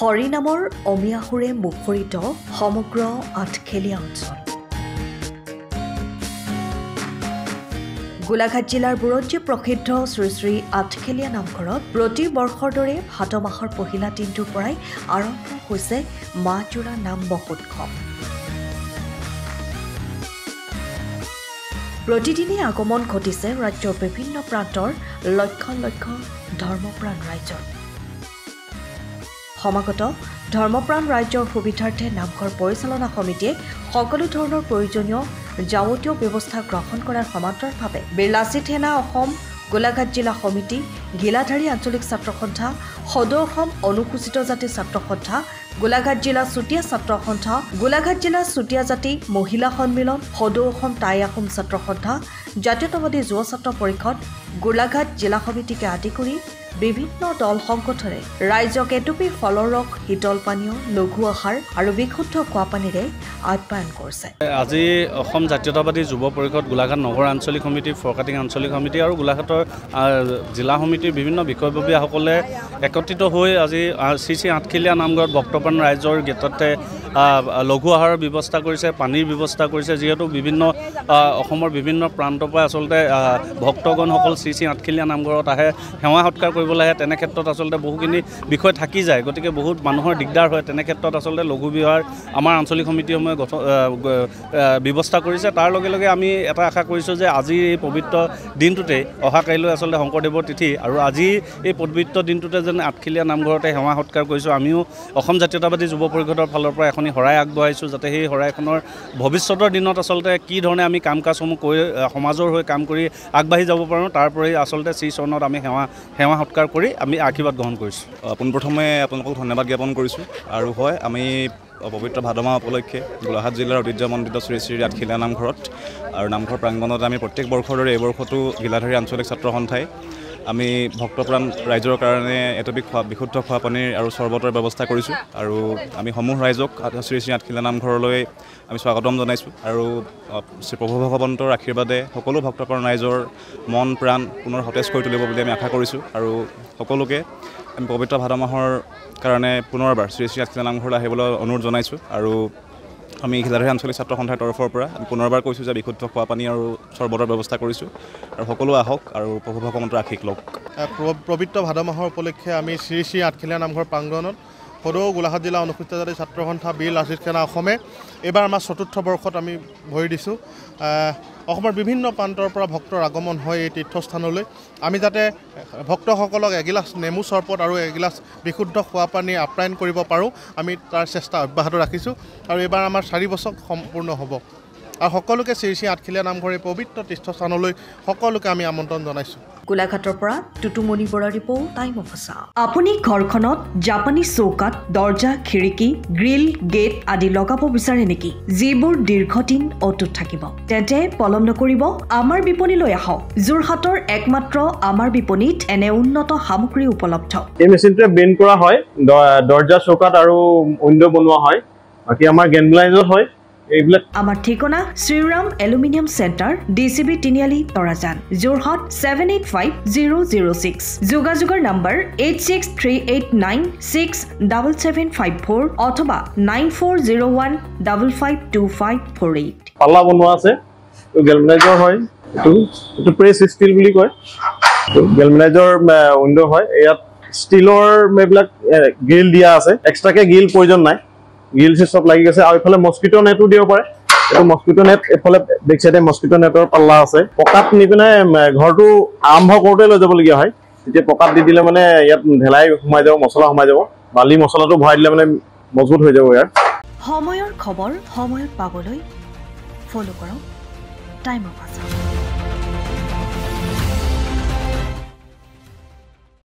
হৰি নামৰ অমিয়াসুৰে মুখৰিত সমগ্ৰ আঠখেলীয়া অঞ্চল। গোলাঘাট জিলাৰ বুৰঞ্জী প্ৰসিদ্ধ শ্ৰী শ্ৰী আঠখেলীয়া নামঘৰত প্ৰতি বৰ্ষৰ দৰে ভাদ মাহৰ পহিলা দিনটোৰ পৰাই আৰম্ভ হৈছে মাহজোৰা নাম মহোৎসৱ। প্ৰতিদিনে আগমন ঘটিছে ৰাজ্যৰ বিভিন্ন প্ৰান্তৰ লক্ষ লক্ষ ধৰ্মপ্ৰাণ ৰাইজৰ। সমাগত ধৰ্মপ্ৰাণ ৰাইজৰ সুবিধাৰ্থে নামঘৰ পৰিচালনা সমিতিয়ে সকলো ধৰণৰ প্ৰয়োজনীয় যাৱতীয় ব্যৱস্থা গ্ৰহণ কৰাৰ সমান্তৰালভাৱে বিৰলাচিত সেনা অসম গোলাঘাট জিলা সমিতি, গিলাধাৰী আঞ্চলিক ছাত্ৰ সন্থা, সদৌ অসম অনুসূচিত জাতি ছাত্ৰ সন্থা, গোলাঘাট জিলা চুতীয়া ছাত্ৰ সন্থা, গোলাঘাট জিলা চুতীয়া জাতি মহিলা সন্মিলন, সদৌ অসম টাই আহোম ছাত্ৰ সন্থা, জাতীয়তাবাদী যুৱ ছাত্ৰ পৰিষদ, গোলাঘাট জিলা সমিতিকে আদি কৰি বিভিন্ন দল সংগঠনে ৰাইজক এটুপি ফলৰ ৰস, শীতল পানীয়, লঘু আহাৰ আৰু বিশুদ্ধ খোৱা পানীৰে আপ্যায়ন কৰিছে। আজি অসম জাতীয়তাবাদী যুৱ পৰিষদ, গোলাঘাট নগৰ আঞ্চলিক সমিতি, ফৰকাটিং আঞ্চলিক সমিতি আৰু গোলাঘাটৰ জিলা সমিতিৰ বিভিন্ন বিষয়ববীয়াসকলে একত্ৰিত হৈ আজি শ্ৰী শ্ৰী আঠখেলীয়া নামঘৰত ভক্তপ্ৰাণ ৰাইজৰ গেটতে লঘু আহাৰৰ ব্যৱস্থা কৰিছে, পানীৰ ব্যৱস্থা কৰিছে। যিহেতু বিভিন্ন অসমৰ বিভিন্ন প্ৰান্তৰ পৰা আচলতে ভক্তগণসকল শ্ৰী শ্ৰী আঠখেলীয়া নামঘৰত আহে, সেৱা সৎকাৰ কৰিবলৈ আহে। তেনে ক্ষেত্ৰত আচলতে বহুখিনি বিষয় থাকি যায়, গতিকে বহুত মানুহৰ দিগদাৰ হয়। তেনে ক্ষেত্ৰত আচলতে লঘু বিহাৰ আমাৰ আঞ্চলিক সমিতিসমূহে ব্যৱস্থা কৰিছে। তাৰ লগে লগে আমি এটা আশা কৰিছোঁ যে আজি এই পবিত্ৰ দিনটোতে অহা কাইলৈ আচলতে শংকৰদেৱৰ তিথি, আৰু আজি এই পবিত্ৰ দিনটোতে যেন আঠখেলীয়া নামঘৰতে সেৱা সৎকাৰ কৰিছোঁ। আমিও অসম জাতীয়তাবাদী যুৱ পৰিষদৰ ফালৰ পৰা এখনি শৰাই আগবঢ়াইছোঁ, যাতে সেই শৰাইখনৰ ভৱিষ্যতৰ দিনত আচলতে কি ধৰণে আমি কাম কাজসমূহ কৰি সমাজৰ হৈ কাম কৰি আগবাঢ়ি যাব পাৰোঁ, তাৰ পৰাই আচলতে শ্ৰী চৰণত আমি সেৱা সৎকাৰ কৰি আমি আশীৰ্বাদ গ্ৰহণ কৰিছোঁ। পোনপ্ৰথমে আপোনালোকক ধন্যবাদ জ্ঞাপন কৰিছোঁ। আৰু হয়, আমি পবিত্ৰ ভাদ মাহ উপলক্ষে গোলাঘাট জিলাৰ ঐতিহ্যমণ্ডিত শ্ৰী শ্ৰী আঠখেলীয়া নামঘৰত আৰু নামঘৰ প্ৰাংগণত আমি প্ৰত্যেক বৰ্ষৰ দৰে এই বৰ্ষতো গিলাধাৰী আঞ্চলিক ছাত্ৰ সন্থাই আমি ভক্তপ্ৰাণ ৰাইজৰ কাৰণে এটুপি বিশুদ্ধ খোৱা পানীৰ আৰু চৰ্বতৰ ব্যৱস্থা কৰিছোঁ। আৰু আমি সমূহ ৰাইজক শ্ৰী শ্ৰী আঠখেলীয়া নামঘৰলৈ আমি স্বাগতম জনাইছোঁ। আৰু শ্ৰী প্ৰভু ভগৱন্তৰ আশীৰ্বাদে সকলো ভক্তপ্ৰাণ ৰাইজৰ মন প্ৰাণ পুনৰ সতেজ কৰি তুলিব বুলি আমি আশা কৰিছোঁ। আৰু সকলোকে আমি পবিত্ৰ ভাদ মাহৰ কাৰণে পুনৰবাৰ শ্ৰী শ্ৰী আঠখেলীয়া নামঘৰলৈ আহিবলৈ অনুৰোধ জনাইছোঁ। আৰু আমি গিলাধাৰী আঞ্চলিক ছাত্ৰ সন্থাৰ তৰফৰ পৰা আমি পুনৰবাৰ কৈছোঁ যে বিশুদ্ধ খোৱা পানী আৰু চৰ্বতৰ ব্যৱস্থা কৰিছোঁ, আৰু সকলো আহক আৰু প্ৰভু ভগৱন্তৰ আশীষ লওক। পবিত্ৰ ভাদ মাহৰ উপলক্ষে আমি শ্ৰী শ্ৰী আঠখেলীয়া নামঘৰ প্ৰাংগণত সদৌ গোলাঘাট জিলা অনুসূচিত জাতি ছাত্ৰ সন্থা বিৰলাচিত সেনা অসমে এইবাৰ আমাৰ ৪ৰ্থ বৰ্ষত আমি ভৰি দিছোঁ। অসমৰ বিভিন্ন প্ৰান্তৰ পৰা ভক্তৰ আগমন হয় এই তীৰ্থস্থানলৈ। আমি যাতে ভক্তসকলক এগিলাচ নেমু চৰবত আৰু এগিলাচ বিশুদ্ধ খোৱা পানী আপ্যায়ন কৰিব পাৰোঁ, আমি তাৰ চেষ্টা অব্যাহত ৰাখিছোঁ। আৰু এইবাৰ আমাৰ 4 বছৰ সম্পূৰ্ণ হ'ব। আৰু সকলোকে শ্ৰী শ্ৰী আঠখেলীয়া নামঘৰ এই পবিত্ৰ তীৰ্থস্থানলৈ সকলোকে আমি আমন্ত্ৰণ জনাইছোঁ। গোলাঘাটৰ পৰা টুটুমণি বৰাৰ ৰিপৰ্ট, টাইম অফ আছাম। আপুনি ঘৰখনত জাপানীজ চৌকাত, দৰ্জা, খিৰিকী, গ্ৰিল, গেট আদি লগাব বিচাৰে নেকি, যিবোৰ দীৰ্ঘদিন অটুট থাকিব? তেন্তে পলম নকৰিব, আমাৰ বিপণীলৈ আহক। যোৰহাটৰ একমাত্ৰ আমাৰ বিপণীত এনে উন্নত সামগ্ৰী উপলব্ধ। এই মেচিনটোৱে বেণ্ড কৰা হয়, দৰ্জা, চৌকাত আৰু উইণ্ডো বনোৱা হয়। বাকী আমাৰ গেনব্লাইজত হয় এইবিলাক। আমাৰ ঠিকনা শ্ৰীৰাম এলুমিনিয়াম চেণ্টাৰ, DCB তিনিআলি, তৰাজান, যোৰহাট 785006। যোগাযোগৰ নম্বৰ 8638967754 অথবা 9401552548। পাল্লা বনোৱা আছে, গেলভেনাইজৰ হয়। এইটো প্ৰেছ ষ্টীল বুলি কয়। গেলভেনাইজৰ উইণ্ডো হয়। ইয়াত ষ্টীলৰ এইবিলাক গ্ৰিল দিয়া আছে, এক্সট্ৰাকে গ্ৰিল প্ৰয়োজন নাই। গ্ৰিল চব লাগি গৈছে। আৰু এইফালে মস্কিটো নেটো দিব পাৰে। এইটো মস্কিটো নেট, এইফালে বেক চাইডে মস্কিটো নেটৰ পাল্লা আছে। পকাত নি পিনে ঘৰটো আৰম্ভ কৰোঁতে লৈ যাবলগীয়া হয়। তেতিয়া পকাত দি দিলে মানে ইয়াত ঢেলাই সোমাই যাব, মছলা সোমাই যাব। বালি মছলাটো ভৰাই দিলে মানে মজবুত হৈ যাব। ইয়াৰ সময়ৰ খবৰ সময়ত পাবলৈ ফ'ল' কৰক টাইম অফ আছাম।